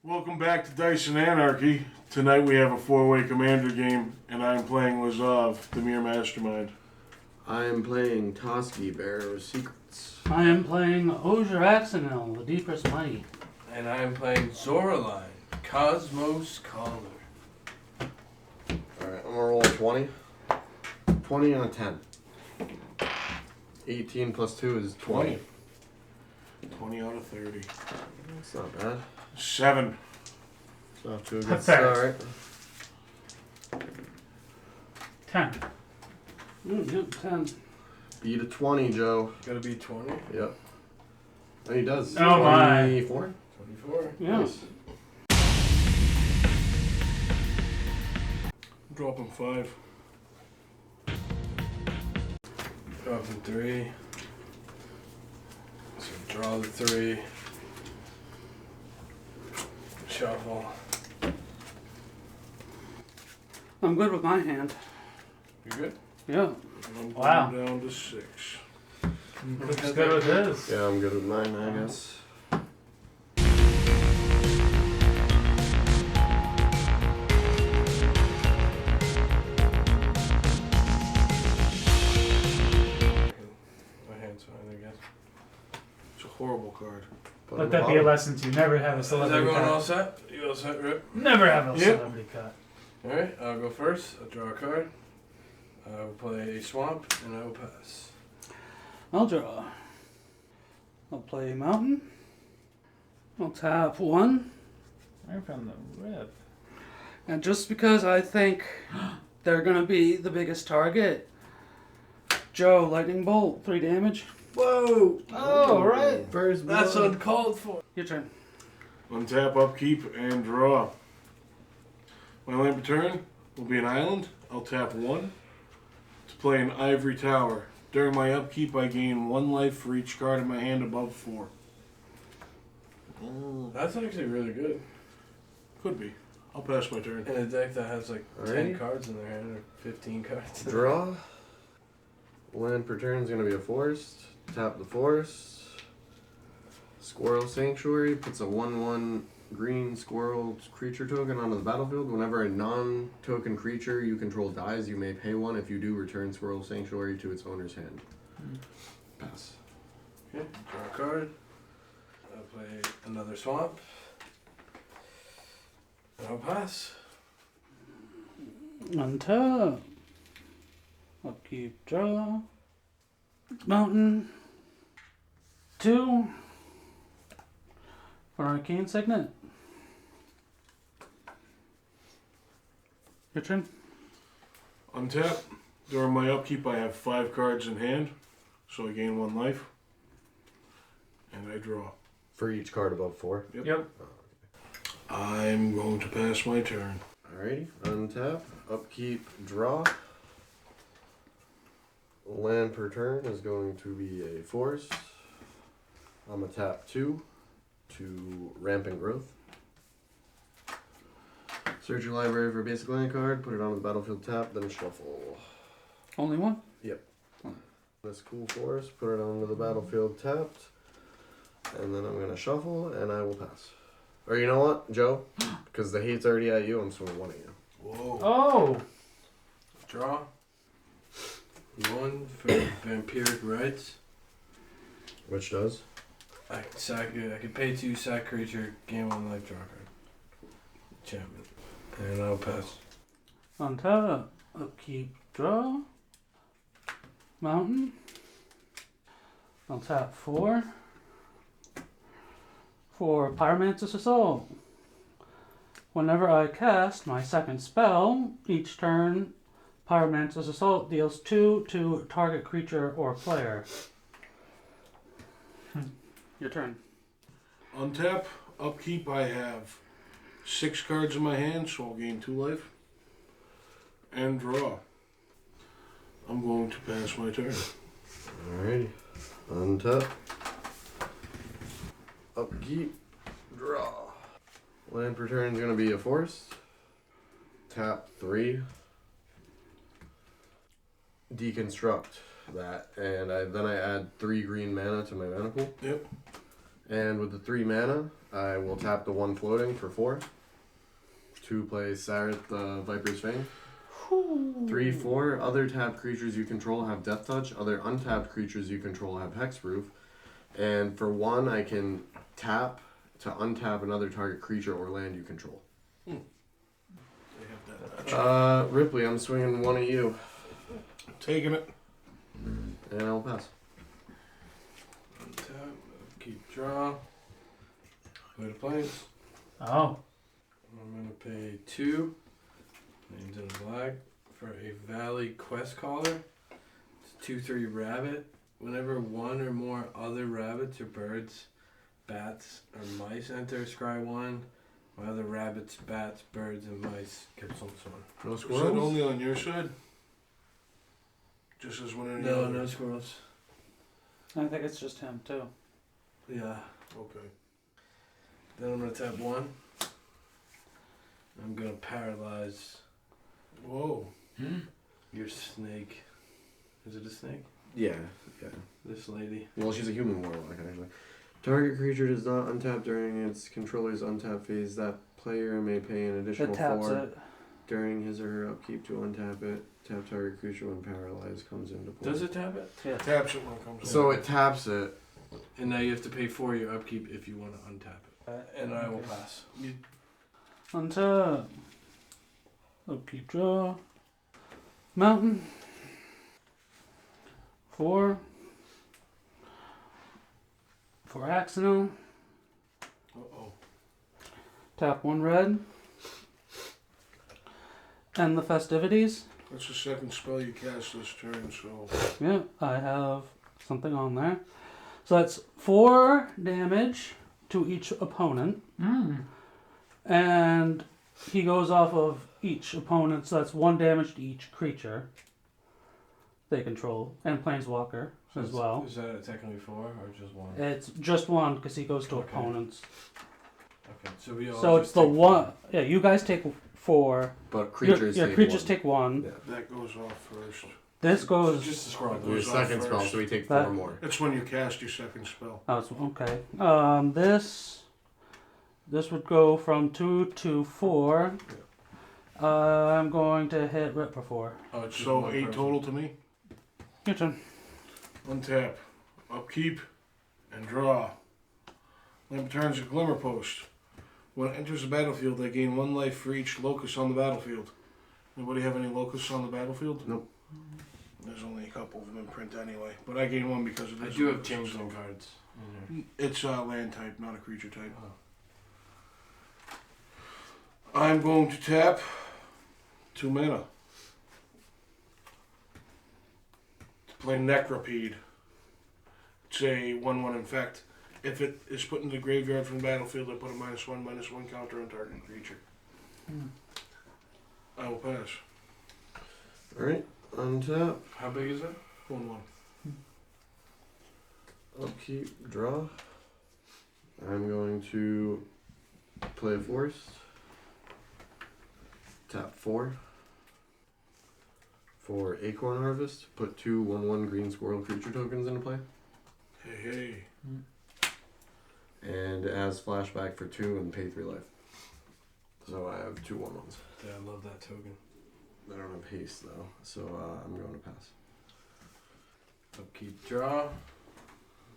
Welcome back to Dice and Anarchy. Tonight we have a four-way commander game, and I'm playing Lazav, Dimir Mastermind. I am playing Toski, Bearer of Secrets. I am playing Ojer Axonil, the Deepest Mighty. And I am playing Zoraline, Cosmos Caller. Alright, I'm gonna roll a 20. 20 and a 10. 18 plus 2 is 20. 20 out of 30. That's not bad. 7. It's off to a good Pathetic. start. 10. Yep, 10. Beat a 20, Joe. Gotta be 20. Yep. Oh, he does. Oh, my. 24? 24. Yeah. Nice. Dropping 5. Dropping 3. So draw the 3. Shuffle. I'm good with my hand. You good? Yeah. I'm Wow. going down to 6. Looks good with this. Yeah, I'm good with mine, I guess. My hand's fine, I guess. It's a horrible card. Put Let him that be a bottom. lesson to you. Never have a Is celebrity everyone all cut. set? You all set, Rip? Never have a Yep. celebrity cut. Alright, I'll go first. I'll draw a card. I will play a swamp, and I will pass. I'll draw. I'll play Mountain. I'll tap 1. Right from the rip. And just because I think they're going to be the biggest target, Joe, Lightning Bolt, 3 damage. Whoa! Oh, right. First That's blood. uncalled for. Your turn. Untap, upkeep, and draw. My land return will be an island. I'll tap 1 to play an Ivory Tower. During my upkeep, I gain 1 life for each card in my hand above 4. That's actually really good. Could be. I'll pass my turn. In a deck that has like 10 Alright. cards in their hand or 15 cards. Draw. Land per turn is going to be a forest. Tap the forest. Squirrel Sanctuary puts a 1/1 green squirrel creature token onto the battlefield. Whenever a non-token creature you control dies, you may pay 1. If you do, return Squirrel Sanctuary to its owner's hand. Pass. Okay, draw a card. I'll play another swamp. And I'll pass. Untap. Upkeep, draw. Mountain. 2. For Arcane Signet. Your turn. Untap. During my upkeep, I have 5 cards in hand, so I gain 1 life. And I draw. For each card above 4. Yep. I'm going to pass my turn. Alrighty. Untap. Upkeep. Draw. Land per turn is going to be a forest. I'm going to tap 2 to Rampant Growth. Search your library for a basic land card, put it on the battlefield tap, then shuffle. Only 1? This cool forest, put it onto the battlefield tapped, and then I'm going to shuffle, and I will pass. Or you know what, Joe? Because the hate's already at you, I'm swinging 1 at you. Whoa. Oh! Draw. 1 for Vampiric Rights. Which does? I can sack it. I can pay 2, sack creature, gain 1 life, draw a card. Enchantment. And I'll pass. Untap. Upkeep, draw. Mountain. I'll tap 4. For Pyromancer's Assault. Whenever I cast my second spell, each turn, Pyromancer's Assault deals 2 to target creature or player. Your turn. Untap, upkeep, I have 6 cards in my hand, so I'll gain 2 life. And draw. I'm going to pass my turn. Alrighty. Untap. Upkeep. Draw. Land per turn is going to be a forest. Tap 3. Deconstruct that, and then I add 3 green mana to my mana pool. Yep. And with the 3 mana, I will tap the 1 floating for 4. 2 play Sarat the Viper's Fang. 3, 4. Other tapped creatures you control have Death Touch. Other untapped creatures you control have Hexproof. And for 1, I can tap to untap another target creature or land you control. They have that. Ripley, I'm swinging one at you. Taking it. And I'll pass. Untap, keep draw. Play the planes. Oh. I'm gonna pay 2. Names in black for a Valley Quest Caller. It's 2/3 rabbit. Whenever one or more other rabbits or birds, bats, or mice enter Scry 1, my other rabbits, bats, birds, and mice get +1. No Is that squirrels? only on your side? Just as one any No, other? no squirrels. I think it's just him too. Yeah. Okay. Then I'm gonna tap 1. I'm gonna paralyze Whoa. your snake. Is it a snake? Yeah. This lady. Well, she's a human warlock, actually. Target creature does not untap during its controller's untap phase. That player may pay an additional It taps 4 it. during his or her upkeep to untap it. Tap target creature when paralyzed comes into play. Does it tap it? Yeah. Taps it when it comes So in. it taps it. And now you have to pay for your upkeep if you want to untap it. And I will Okay. pass. Untap. Upkeep draw. Mountain. 4. For Axonil. Uh-oh. Tap 1 red. End the festivities. That's the second spell you cast this turn, so... Yeah, I have something on there. So that's 4 damage to each opponent. And he goes off of each opponent, so that's 1 damage to each creature they control. And Planeswalker as well. Is that technically 4 or just 1? It's just 1 because he goes to Okay. opponents. Okay, so we all So just it's the take 1. Yeah, you guys take 4. But creatures your take creatures 1. take 1. Yeah. That goes off first. This So goes. just a scroll. Do a Goes off second spell, first. so we take That- 4 more. That's when you cast your second spell. Oh, it's, okay. This would go from 2 to 4. I'm going to hit Rip before. Oh, it's just So one 8 person. total to me. Your turn. Untap. Upkeep. And draw. Lamp turns a Glimmer Post. When it enters the battlefield, I gain 1 life for each locust on the battlefield. Anybody have any locusts on the battlefield? Nope. There's only a couple of them in print anyway. But I gain 1 because of I this. do have changeling cards in there. It's land type, not a creature type. I'm going to tap 2 mana to play Necropede. It's a 1/1 infect. If it is put into the graveyard from the battlefield, I put a -1/-1 counter on target creature. I will pass. Alright, untap, How big is it? 1/1. upkeep, draw. I'm going to play a forest. Tap 4. For Acorn Harvest, put 2 1/1 green squirrel creature tokens into play. Hey. And it has flashback for 2 and pay 3 life. So I have 2 1/1s. Yeah, I love that token. I don't have haste though, so I'm going to pass. Upkeep draw.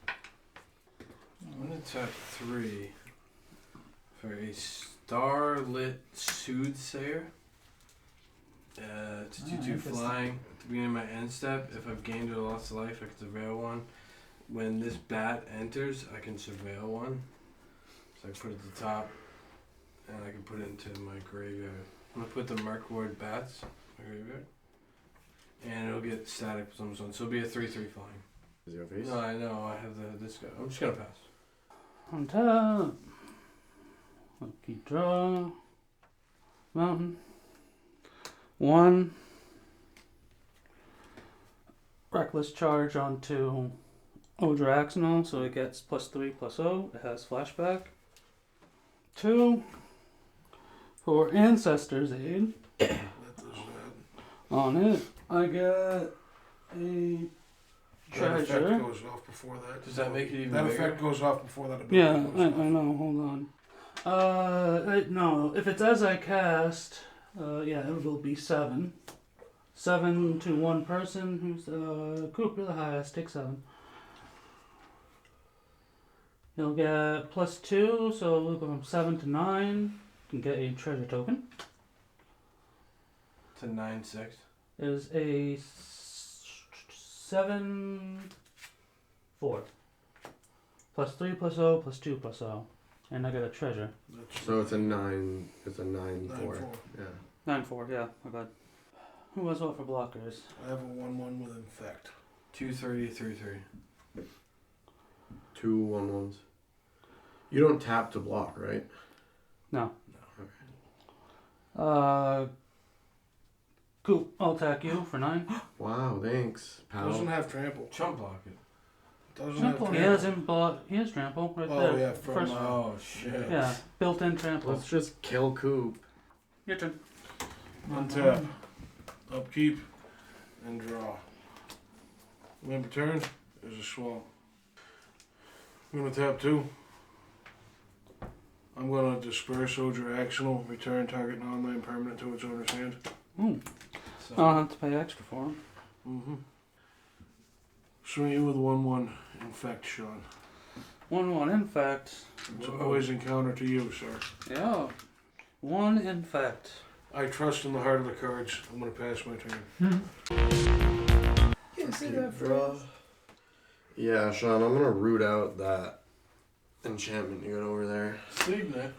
I'm gonna tap 3 for a Starlit Soothsayer. It's 2/2 interesting. flying. At the beginning of my end step, if I've gained or lost a life, I can surveil 1. When this bat enters, I can surveil 1. So I put it at the top, and I can put it into my graveyard. I'm gonna put the Merkward bats in my graveyard, and it'll get static for some. So it'll be a 3/3 flying. Is your face? No, I know. I have this guy. I'm just gonna pass. Untap. Upkeep draw. Mountain. 1. Reckless charge onto Ojer Axonil, so it gets +3/+0. It has flashback. 2. For Ancestor's Aid. That does that. On it, I get a That effect treasure. goes off before that. Does that make it even That bigger? effect goes off before that ability Yeah, goes I off. know. Hold on. No. If it's as I cast, yeah, it will be 7. 7 to one person who's Coop, you're the highest. Take 7. You'll get +2, so we'll go from 7 to 9. You can get a treasure token. To 9/6. Is a 7 4 +3 +0 +2 +0, and I get a treasure. That's So it's a 9. It's a 9/4. 9/4. Yeah. 9/4, yeah, my bad. Who was what for blockers? I have a 1/1 with infect. 2/3, 3/3. 2 1/1s. You don't tap to block, right? No. Okay. Coop, I'll attack you for 9. Wow, thanks, pal. Doesn't have trample. Chump block it. Doesn't have trample. He has he has trample right Oh, there. yeah, from, First, Oh shit. yeah, built-in trample. Let's just kill Coop. Your turn. Untap. Upkeep. And draw. When return is a swamp. I'm going to tap 2. I'm going to disperse Ojer Axonil. Return target non-land permanent to its owner's hand. Ooh. So, I'll have to pay extra for him. Mm-hmm. Swing you with 1/1 infect, Sean. 1/1 infect. It's a poison counter to you, sir. Yeah. 1 infect. I trust in the heart of the cards. I'm going to pass my turn. Can't say that Draw. Yeah, Sean, I'm gonna root out that enchantment you got over there. Signet.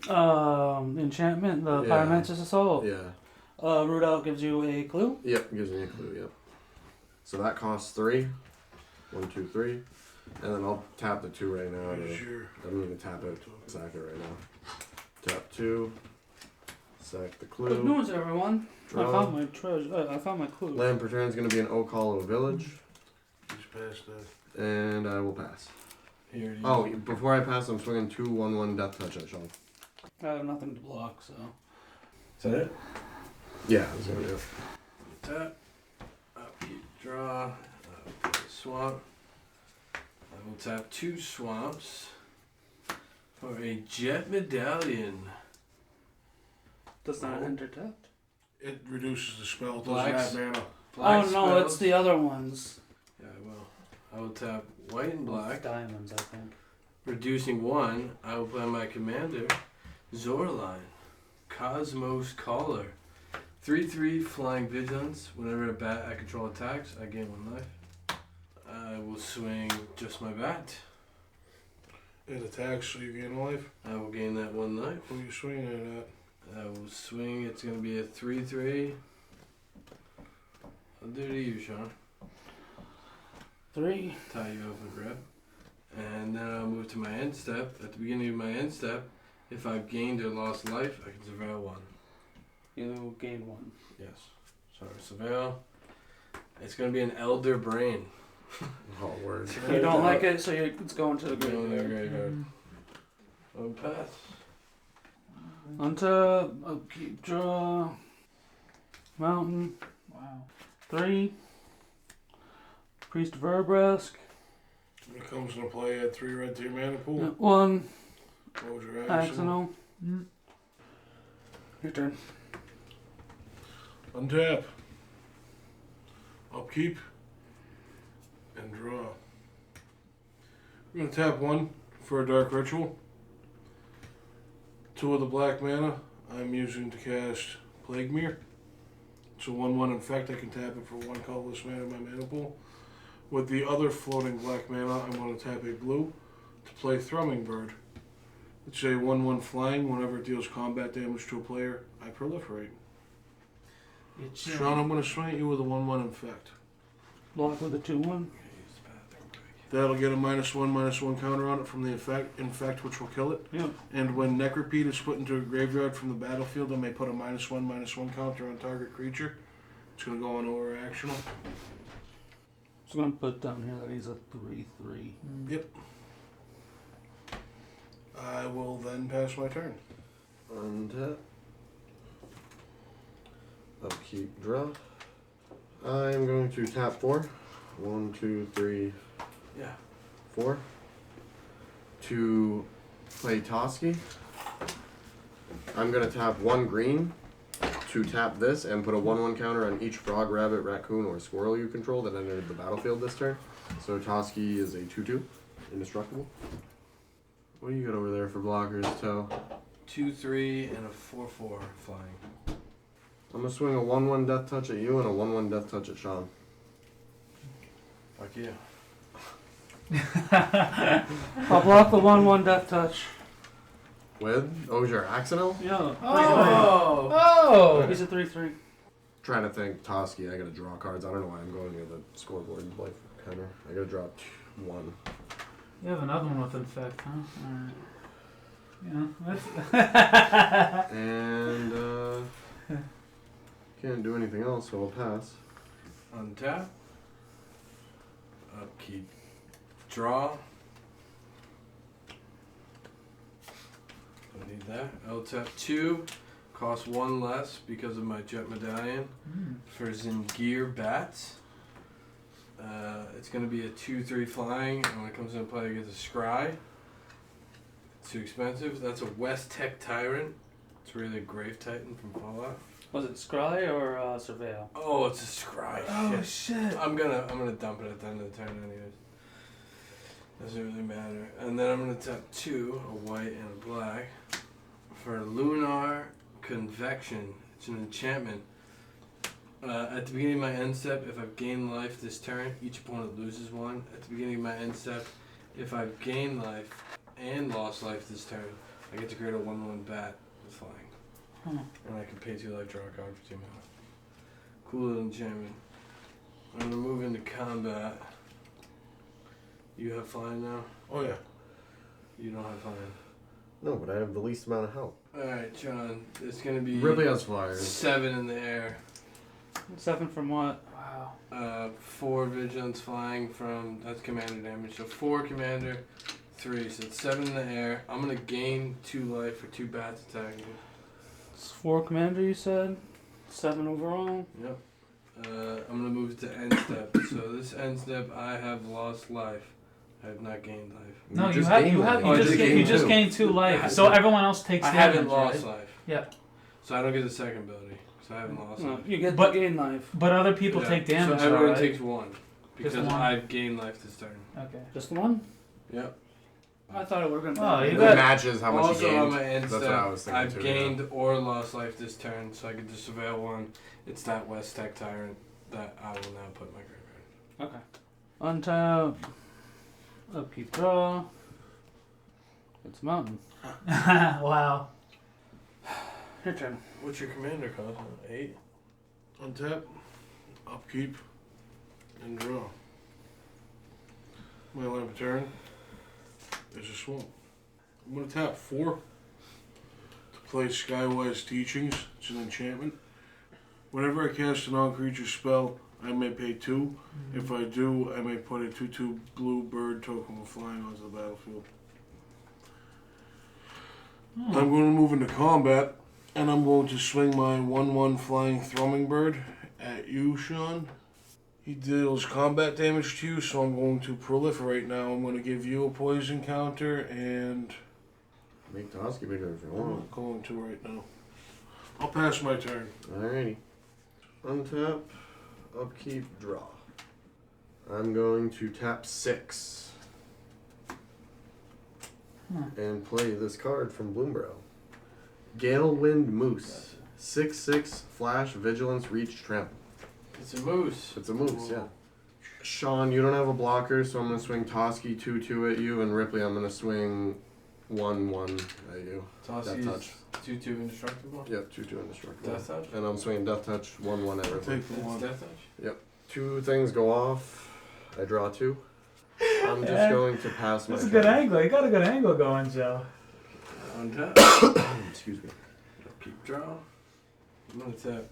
Enchantment, the Yeah. Pyromancer's Assault. Yeah. Root out gives you a clue. Yep, gives me a clue, yep. So that costs 3. 1, 2, 3. And then I'll tap the 2 right now. Here's your... I'm gonna tap it, sack it right now. Tap 2. Sack the Good clue. news, everyone. I Draw. found my treasure. I found my clue. Land per turn is gonna be an Oak Hollow Village. Just pass that. And I will pass. Here. You Oh, before I pass, I'm swinging 2 1/1 Death Touch at Sean. I have nothing to block, so. Is that it? Yeah, that's gonna do it. Tap. Upkeep. Draw. Swamp. I will tap 2 swamps for a jet medallion. Does not Oh. enter tapped. It reduces the spell. It doesn't Blacks. have mana. Black Oh no, spells. it's the other ones. Yeah, well, I will tap white and black. Diamonds, I think. Reducing 1, I will play my commander, Zoraline, Cosmos Caller. 3/3 flying vigilance. Whenever a bat I control attacks, I gain 1 life. I will swing just my bat. It attacks, so you gain a life. I will gain that 1 life. Who are you swinging it at? I will swing, it's going to be a 3/3. I'll do it to you, Sean. 3. Tie you up with red. And then I'll move to my end step. At the beginning of my end step, if I've gained or lost life, I can surveil 1. You gain 1. Yes. So surveil. It's going to be an Elder Brain. Oh, word. You don't like it, so it's going to the Go in the graveyard. graveyard. Oh, pass. Untap, upkeep, draw. Mountain. Wow. 3. Priest of Urbrask. When it comes into play, add 3 red to your mana pool. 1. Ojer Axonil. Axonil. Mm. Your turn. Untap. Upkeep. And draw. We're going to tap 1 for a Dark Ritual. 2 of the black mana I'm using to cast Plague Mirror. It's a 1/1 infect. I can tap it for 1 colorless mana in my mana pool. With the other floating black mana, I'm going to tap a blue to play Thrumming Bird. It's a 1/1 flying. Whenever it deals combat damage to a player, I proliferate. Sean, I'm going to swing at you with a 1/1 infect. Block with a 2/1. That'll get a -1/-1 counter on it from the infect, which will kill it. Yeah. And when Necropede is put into a graveyard from the battlefield, I may put a -1/-1 counter on target creature. It's going to go on Ojer Axonil. So I'm going to put down here that he's a 3/3. Yep. I will then pass my turn. Untap. Upkeep, draw. I'm going to tap 4. 1, 2, 3, Yeah. 4. To play Toski, I'm going to tap 1 green to tap this and put a 1/1 counter on each frog, rabbit, raccoon, or squirrel you control that entered the battlefield this turn. So Toski is a 2/2, indestructible. What do you got over there for blockers, Toe? 2/3 and a 4/4 flying. I'm gonna swing a 1/1 death touch at you and a 1/1 death touch at Sean. Fuck you. I'll block the 1/1 death touch. With Ojer Axonil? Yeah. Oh! He's a 3/3. Trying to think, Toski, I gotta draw cards. I don't know why I'm going near the scoreboard like counter. I gotta draw 1. You have another one with infect, huh? Alright. Yeah, that's... And, can't do anything else, so I'll pass. Untap. Upkeep. Draw. Don't need that. I'll tap 2. Cost 1 less because of my jet medallion. For Zingir Bats. It's going to be a 2/3 flying, and when it comes into play, I get a scry. It's too expensive. That's a West Tech Tyrant. It's really a Grave Titan from Fallout. Was it Scry or Surveil? Oh, it's a scry. Oh, shit. I'm gonna dump it at the end of the turn anyways. Doesn't really matter. And then I'm gonna tap 2, a white and a black, for Lunar Convection. It's an enchantment. At the beginning of my end step, if I've gained life this turn, each opponent loses 1. At the beginning of my end step, if I've gained life and lost life this turn, I get to create a 1/1 bat with flying. And I can pay 2 life, draw a card for 2 mana. Cool little enchantment. I'm gonna move into combat. You have flying now? Oh yeah. You don't have flying. No, but I have the least amount of help. Alright, John. It's gonna be Ripley has flyers. 7 in the air. 7 from what? Wow. 4 vigilance flying from, that's commander damage. So 4 commander, 3. So it's 7 in the air. I'm gonna gain 2 life for 2 bats attacking you. It's 4 commander, you said? 7 overall? Yep. I'm gonna move to end step. So this end step, I have lost life. I have not gained life. No, you just have, gained you have, life. you I just, just you gained just 2. gained 2 life. I So haven't- everyone else takes I damage, haven't lost right? life. Yeah. So I don't get the second ability. So I haven't lost No, life. you get But- to gain life. But other people Yeah. take damage, So though, everyone right? takes 1. Because one. I've gained life this turn. Okay. Just 1? Yep. I thought it were going to Oh, It you got... matches how much Also you on gained. my end That's what I was step, thinking I've too, gained or lost life this turn, so I get to surveil 1. It's that West Tech Tyrant that I will now put in my graveyard. Okay. Untap. Upkeep draw. It's mountain. Wow. Your turn. What's your commander cost? 8? Untap, upkeep, and draw. My lamp turn is a swamp. I'm going to tap 4 to play Skywise Teachings. It's an enchantment. Whenever I cast a non-creature spell, I may pay 2. If I do, I may put a 2/2 blue bird token with flying onto the battlefield. I'm going to move into combat, and I'm going to swing my 1/1 flying thrumming bird at you, Sean. He deals combat damage to you, so I'm going to proliferate now. I'm going to give you a poison counter, and Make Toski bigger if you I'm want. not going to right now. I'll pass my turn. Alrighty. Untap, upkeep, draw. I'm going to tap 6. And play this card from Bloomborough. Galewind Moose. 6/6, flash, vigilance, reach, trample. It's a moose. It's a moose, yeah. Sean, you don't have a blocker, so I'm going to swing Toski 2/2 at you, and Ripley, I'm going to swing 1/1 at you. Death Toski's touch. 2/2 indestructible. Yep, 2/2 indestructible. Death touch. And I'm swinging Death Touch 1/1 at I'll Ripley. take the It's 1. death touch. 2 things go off. I draw 2. I'm just Yeah. going to pass my That's a turn. good angle. You got a good angle going, Joe. Untap. Excuse me. Upkeep draw. I'm gonna tap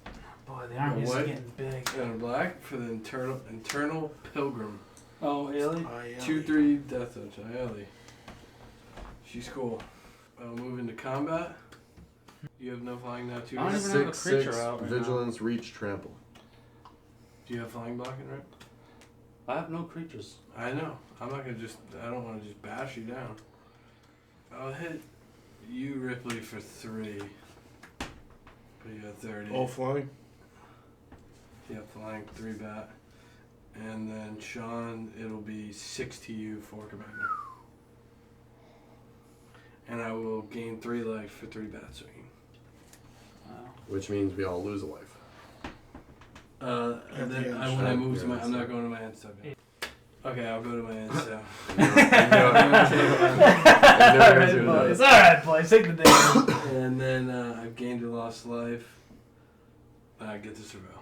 Boy, the army's what? getting big. and a black for the internal pilgrim. Oh, Ailey? 2/3 death touch. Ayali. She's cool. I'll move into combat. You have no flying now too. I don't right? even have a 6/6, creature out right now. vigilance, reach, trample. Do you have flying blocking, right? I have no creatures. I know. I'm not gonna just. I don't want to just bash you down. I'll hit you, Ripley, for 3. But you got 30. All flying. Yeah, flying 3 bat. And then Sean, it'll be 6 to you for commander. And I will gain 3 life for 3 bat swinging. Wow. Which means we all lose a life. And then the end when I step. move to my, Yeah, I'm not step. going to my end step yet. Okay, I'll go to my end step. Alright, boys. Alright, boys. Take the damage. And then I've gained or lost life. I get to surveil.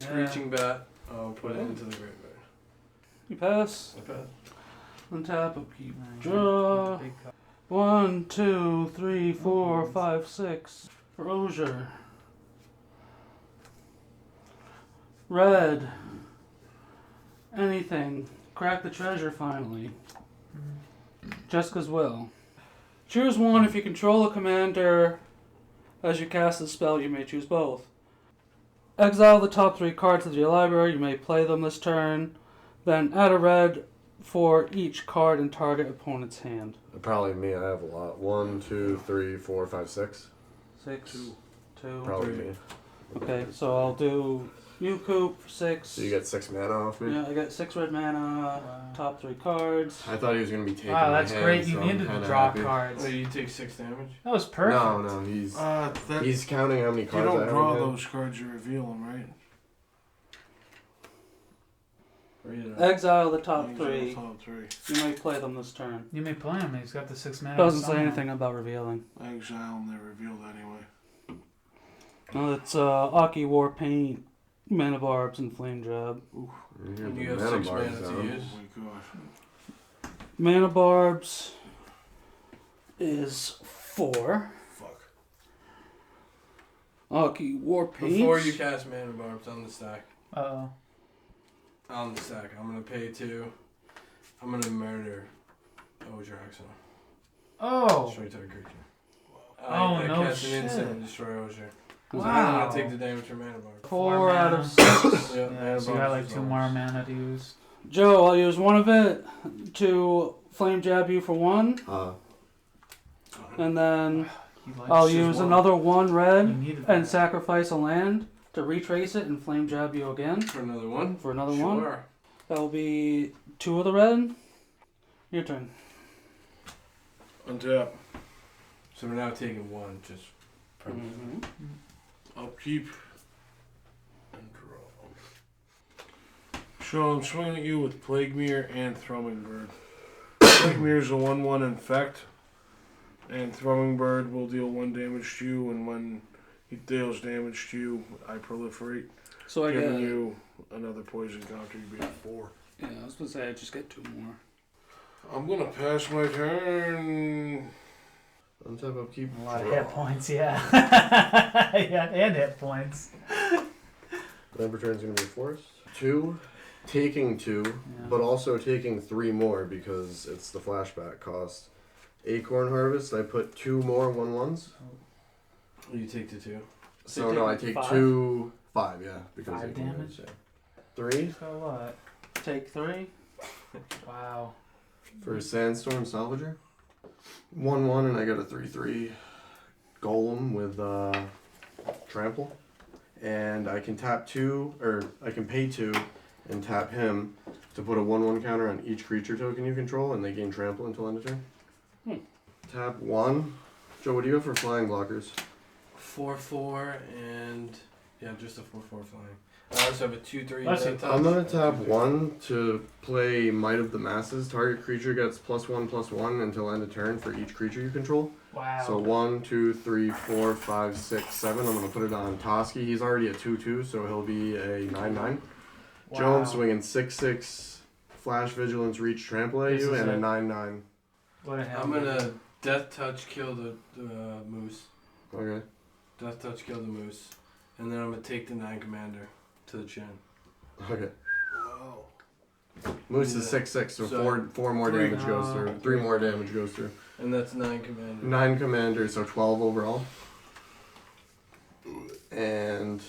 Screeching bat. I'll put it into the graveyard. You pass. I pass. Untap, upkeep. Nice. Draw. Big card. 1, 2, 3, 4, 5, 6. For Ojer. Red. Anything. Crack the treasure finally. Jessica's will. Choose one if you control a commander. As you cast the spell, you may choose both. Exile the top 3 cards of your library. You may play them this turn. Then add a red for each card in target opponent's hand. Probably me. I have a lot. 1, 2, 3, 4, 5, 6. 6. 2. Probably 3. me. Okay, so I'll do you, Coop, for 6. So you get 6 mana off me. Yeah, I got 6 red mana, Wow. top 3 cards. I thought he was gonna be taking. Wow, my that's hand, great. so You I'm needed to kinda draw happy. cards. So you take 6 damage? That was perfect. No, he's That, he's counting how many you cards I don't have draw in hand. those cards, you reveal them, right? Read it out. Exile the top Exile 3. Top 3. You may play them this turn. You may play him. He's got the 6 mana. Doesn't say somehow. anything about revealing. Exile and they're revealed anyway. No, it's Aki War Paint, Mana Barbs, and Flame Jab. And you have Mana 6 bars mana to down. use. Oh my gosh. Mana Barbs is 4. Fuck. Aki War Paint. Before you cast mana barbs on the stack. Uh-oh. On the stack. I'm going to pay 2. I'm going to murder Ojer Axonil. Oh. Destroy target creature. Oh, no cast shit. an instant and destroy Ojer. So I'm Wow. going to take the damage from mana barbs. 4 out mana. of 6. Yeah, Yeah, mana so you got barbs like is 2 all. more mana to use. Joe, I'll use one of it to Flame Jab you for 1. And then You like I'll shit. use one. another 1 You red needed and that. sacrifice a land to retrace it and Flame Jab you again For another one? for another 1. Sure. That'll be 2 of the red. Your turn. Untap. So we're now taking 1 just permanently. Upkeep. And draw. So I'm swinging at you with Plague Mirror and Thrumming Bird. Plague Mirror is a 1/1 infect. And Thrumming Bird will deal 1 damage to you, and when he deals damage to you, I proliferate, So I giving get. you another poison counter. You be at 4. Yeah, I was gonna say I just get 2 more. I'm gonna pass my turn. Untap, upkeep. A lot of draw. hit points, yeah. Yeah, and hit points. Land return's gonna be forced. 2, taking 2, Yeah. but also taking 3 more because it's the flashback cost. Acorn Harvest, I put 2 more 1/1s. You take the 2. So you no, I take take 5? 2, 5, yeah. Because 5 Acorn damage? Harvest, yeah. 3 That's a lot. Take 3. Wow. for Sandstorm Salvager. 1/1, and I got a 3/3 Golem with Trample. And I can tap 2, or I can pay 2 and tap him to put a 1/1 counter on each creature token you control, and they gain Trample until end of turn. Tap 1. Joe, what do you have for flying blockers? 4/4 and yeah, just a 4/4 flying. I also have a 2/3. Let's see. I'm gonna tap 1 to play Might of the Masses. Target creature gets +1/+1 until end of turn for each creature you control. Wow. So 1, 2, 3, 4, 5, 6, 7. I'm gonna put it on Toski. He's already a 2/2, so he'll be a 9/9. Wow. Jones swinging 6/6 Flash Vigilance Reach Trample at This you is and a it. 9/9. What a hell. I'm gonna Death Touch kill the moose. Okay. Death Touch kill the moose. And then I'm gonna take the 9 commander to the chin. Okay. Wow. Moose Yeah. is 6/6, so, So, 4 more 3. damage goes through. 3 more damage goes through. And that's 9 commander. 9 commanders, so 12 overall. And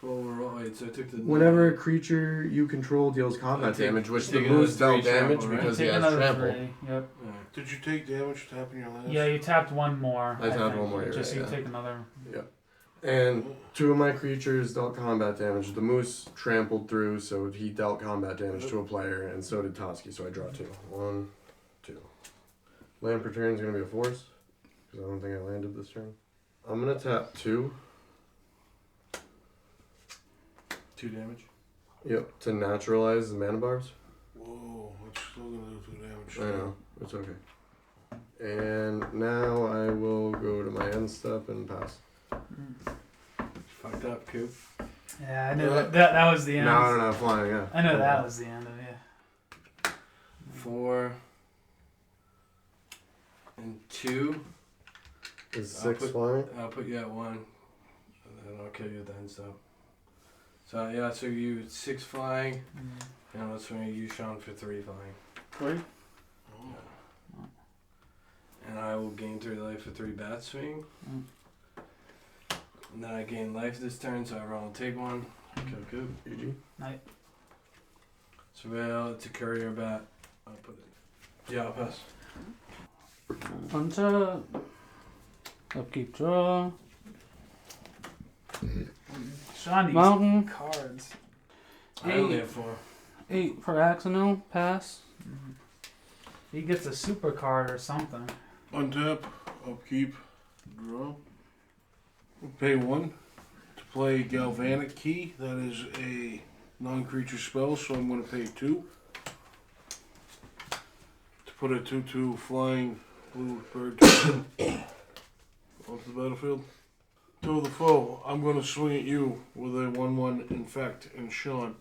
Well, wait, so I took the. Whenever a creature you control deals combat take- damage, which the take moose another dealt three damage trample, right? because he Take has another trample. 3. Yep. Alright. Did you take damage tapping your last? Yeah, you tapped one more. I tapped think. one more, you're Just right, you yeah. take another. And 2 of my creatures dealt combat damage. The moose trampled through, so he dealt combat damage to a player, and so did Toski, so I draw 2. 1, 2. Land per turn is going to be a force, because I don't think I landed this turn. I'm going to tap 2. 2 damage. Yep, to naturalize the mana barbs. Whoa, it's still gonna do 2 damage. I know, it's okay. And now I will go to my end step and pass. Fucked up, Coop. Yeah, I knew that was the end. No, flying, yeah. I know that was the end of it. 4 and 2. Is 6 flying? I'll put you at 1, and then I'll kill you at the end step. So yeah, so you 6 flying, and let's use Sean for 3 flying. 3. Oh. And I will gain 3 life for 3 bat swing. And then I gain life this turn, so everyone will take 1. Kill Coop. GG. Surveil, it's a courier bat. I'll put it. Yeah, I'll pass. Untap. Upkeep, draw. Sean, these Mountain. cards. I only have 4. 8 for Axonil. Pass. He gets a super card or something. Untap, upkeep, draw. Pay 1 to play Galvanic Key. That is a non-creature spell, so I'm going to pay 2 to put a 2/2 flying blue bird token onto the battlefield. To the foe, I'm going to swing at you with a 1/1 infect, and Sean,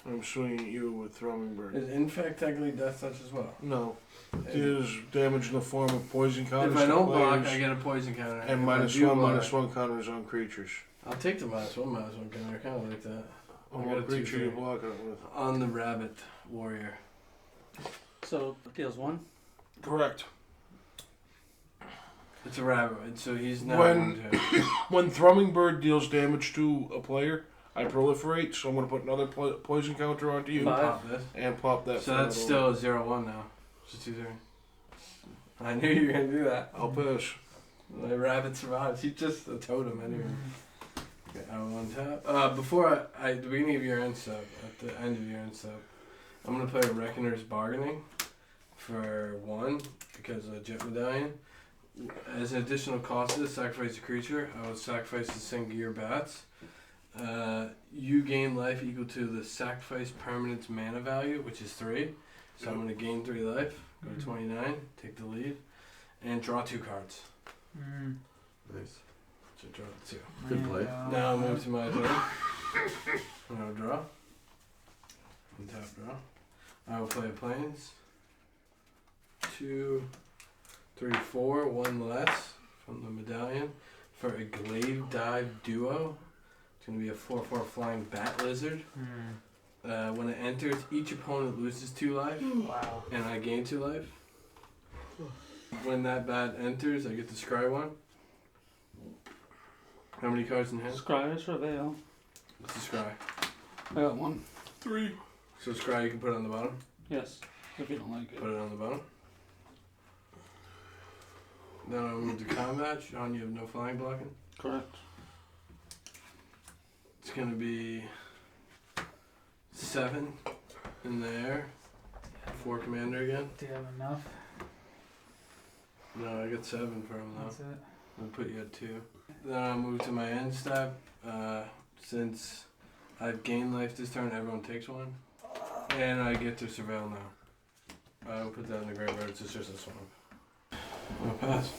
I'm swinging at you with Thrumming Bird. Is infect technically death touch as well? No, it is damage in the form of poison counters. If I to don't block, players, I get a poison counter. and If I do -1 counters on creatures. I'll take the -1 counter. I kind of like that. On I got what a creature 2/3. you block it with? On the rabbit warrior. So deals 1. Correct. It's a rabbit, so he's now When- 1/2. When Thrumming Bird deals damage to a player, I proliferate, so I'm going to put another poison counter onto you 5. Pop this. and pop that. So for that's another still a 0/1 now. Just 2/3. I knew you were gonna do that. one. I'll pass. The rabbit survives. He's just a totem anyway. Okay, I will untap. Before at the beginning of your end step, at the end of your end step, I'm gonna play Reckoner's Bargaining for 1 because of the Jet Medallion. As an additional cost to this, sacrifice a creature. I will sacrifice the Sengir Bats. You gain life equal to the sacrifice permanent's mana value, which is 3. So I'm going to gain 3 life, go to 29, take the lead, and draw 2 cards. Nice. So draw 2. Good play. Now I'll move to my turn. And I'll draw. Untap draw. I will play Plains. 2, 3, 4, 1 less from the medallion for a Glaive Dive Duo. It's going to be a 4/4 flying bat lizard. When it enters, each opponent loses 2 life, Wow. and I gain 2 life. When that bat enters, I get to scry 1. How many cards in hand? Scry, Surveil. What's the scry? I got 1. 3. So scry you can put it on the bottom. Yes. If you don't like it. Put it on the bottom. Then I'll move to combat. Sean, you have no flying blocking. Correct. It's gonna be 7 in the air. 4 commander again. Do you have enough? No, I got 7 for him That's though. it. I'll put you at 2. Then I'll move to my end step. Since I've gained life this turn, everyone takes 1. And I get to surveil now. I'll put that in the graveyard. It's just a swamp. I'll pass.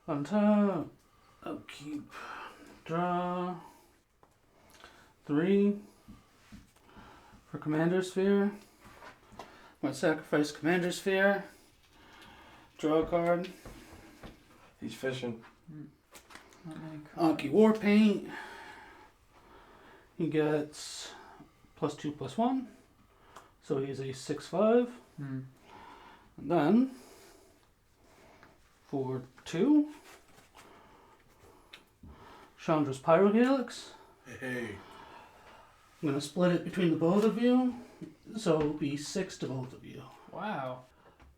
Untap. Upkeep. Draw. 3. For Commander Sphere. I'm going to sacrifice Commander Sphere. Draw a card. He's fishing. Not many cards. Anki War Paint. He gets +2/+1. So he's a 6/5. And then for 2, Chandra's Pyrohelix Hey. I'm gonna split it between the both of you, so it'll be 6 to both of you. Wow.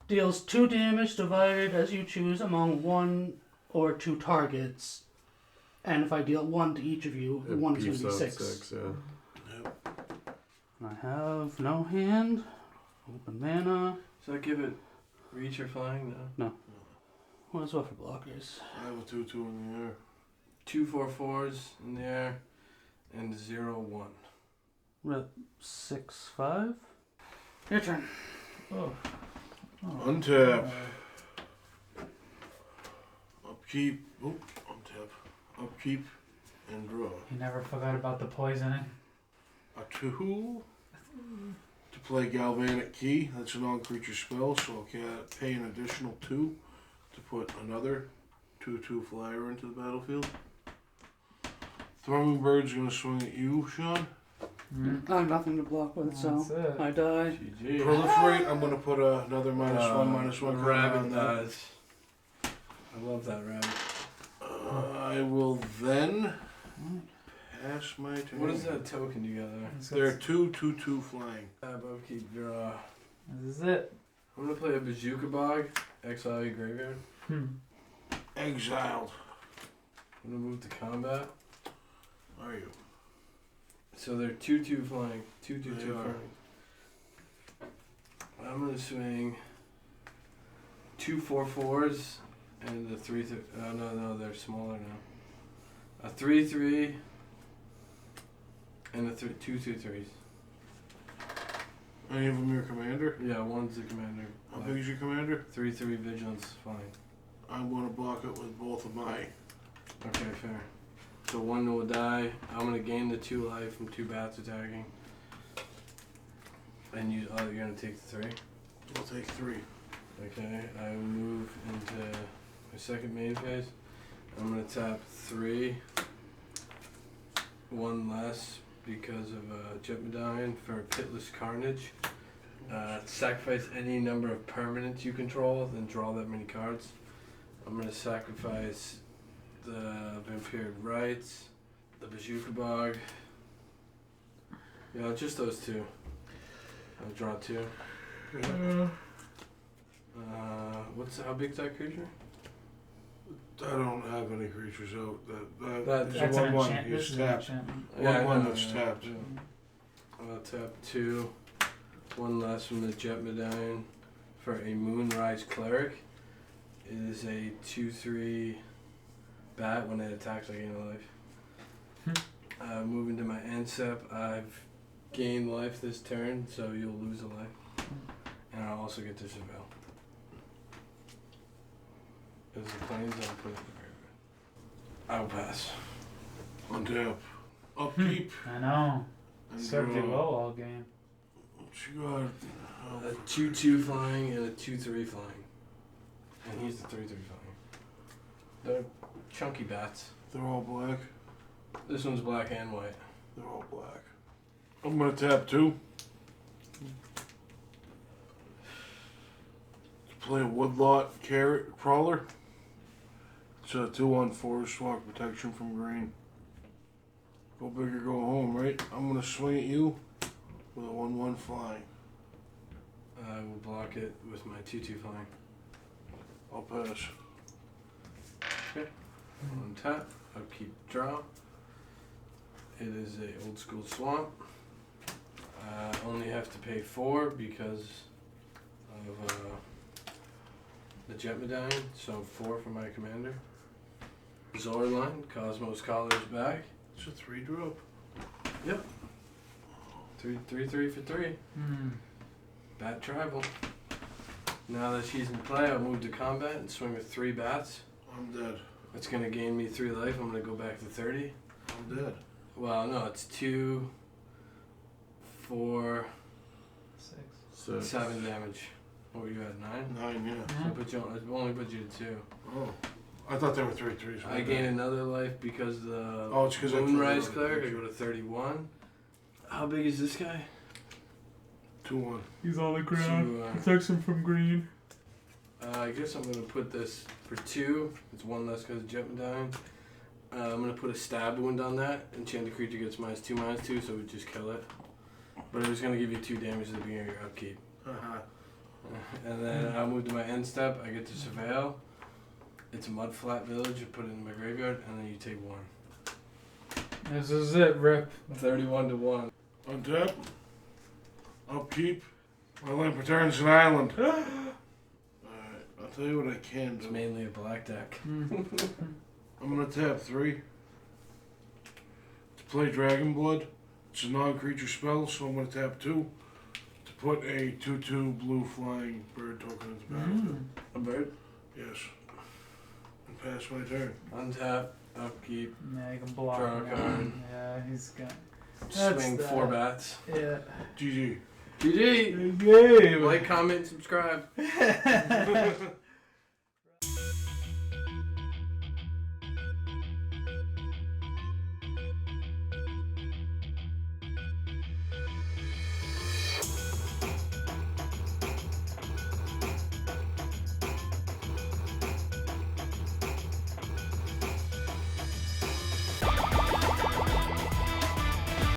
Deals 2 damage divided as you choose among 1 or 2 targets. And if I deal 1 to each of you, It 1 is beefs going to be up 6. yeah. Yep. I have no hand. Open mana. So I give it reach or flying? No. What's what for blockers? I have a 2/2 in the air. 2 4/4s in the air and 0/1. We're at 6/5. Your turn. Oh. Untap. Upkeep. Oh, untap. Upkeep and draw. You never forgot about the poisoning. A 2 to play Galvanic Key. That's a non-creature spell, so I can pay an additional 2 to put another 2/2 flyer into the battlefield. Throwing Bird's gonna swing at you, Sean. Mm. I have nothing to block with, That's so it. I die. GG. Proliferate. I'm gonna put another -1/-1 rabbit on that. dies. I love that rabbit. I will then pass my turn. What is that token you got there? They're 2/2 flying. Tab, upkeep, draw. This is it. I'm gonna play a Bazooka Bog, exile your graveyard. Exiled. I'm gonna move to combat. Are you? So they're 2/2 flying. 2/2 They are. flying. I'm gonna swing 2 4/4s and the 3 oh no, they're smaller now. A 3/3 and a 2 2/3s. Any of them your commander? Yeah, one's the commander. How big is your commander? 3/3 vigilance flying. I want to block it with both of my. Okay, fair. So 1 will die. I'm gonna gain the 2 life from 2 bats attacking. And you, you're gonna take the 3. I'll take 3. Okay, I will move into my second main phase. I'm gonna tap 3. 1 less because of Jet Medallion for Pitless Carnage. Sacrifice any number of permanents you control, then draw that many cards. I'm gonna sacrifice the Vampiric Rites, the Bazooka Bog. Yeah, just those 2. I'll draw 2. How big's that creature? I don't have any creatures out. That That's is That's a an 1/1. enchant. This He's is an tapped. enchantment. One I know, that's yeah, tapped. yeah. I'll tap 2. 1 less from the Jet Medallion for a Moonrise Cleric. It is a 2/3 bat. When it attacks, I gain a life. Moving to my end step, I've gained life this turn, so you'll lose a life. And I'll also get to surveil. If it's the planes, I'll put it in the graveyard. I'll pass. Untap. Upkeep. I know. And Served you draw. well all game. What you got? A 2/2 flying and a 2/3 flying. And he's the 3/3 flying. They're chunky bats. They're all black. This one's black and white. They're all black. I'm gonna tap 2. To play a Woodlot Carrot Crawler. It's a 2/1 forest walk protection from green. Go big or go home, right? I'm gonna swing at you with a 1/1 flying. I will block it with my 2/2 flying. I'll pass. On tap, upkeep, draw. It is a old school swamp. Only have to pay 4 because of the Jet Medallion, so 4 for my commander. Zoraline, Cosmos Collar's back. It's a 3-drop. 3/3 for 3. Bat tribal. Now that she's in play, I'll move to combat and swing with 3 bats. I'm dead. It's gonna gain me 3 life. I'm gonna go back to 30. I'm dead. Well, no, it's 2, 4, 6. 7 damage. What were you at, 9? 9, yeah. So I only put you to 2. Oh. I thought they were 3/3s. I gain another life because the Oh, it's 'cause I Moonrise took it. Cleric. I go to 31. How big is this guy? 2/1. He's on the ground. Protects him from green. I guess I'm gonna put this for 2. It's 1 less because of Jet Medallion. I'm gonna put a stab wound on that. Enchant the creature gets -2/-2, so we just kill it. But it was gonna give you 2 damage at the beginning of your upkeep. And then I'll move to my end step. I get to surveil. It's a mudflat village. You put it in my graveyard, and then you take 1. This is it, Rip. 31-1. Untap. Upkeep. My land returns an island. Alright, I'll tell you what I can It's do. mainly a black deck. I'm gonna tap 3 to play Dragon Blood. It's a non-creature spell, so I'm gonna tap 2 to put a 2/2 blue flying bird token into battlefield. A bird. Yes. And pass my turn. Untap. Upkeep. Yeah, you can block Draw a him. card. Yeah, he's got. That's Swing that. 4 bats. Yeah. GG. GG. Game. Like, comment, subscribe.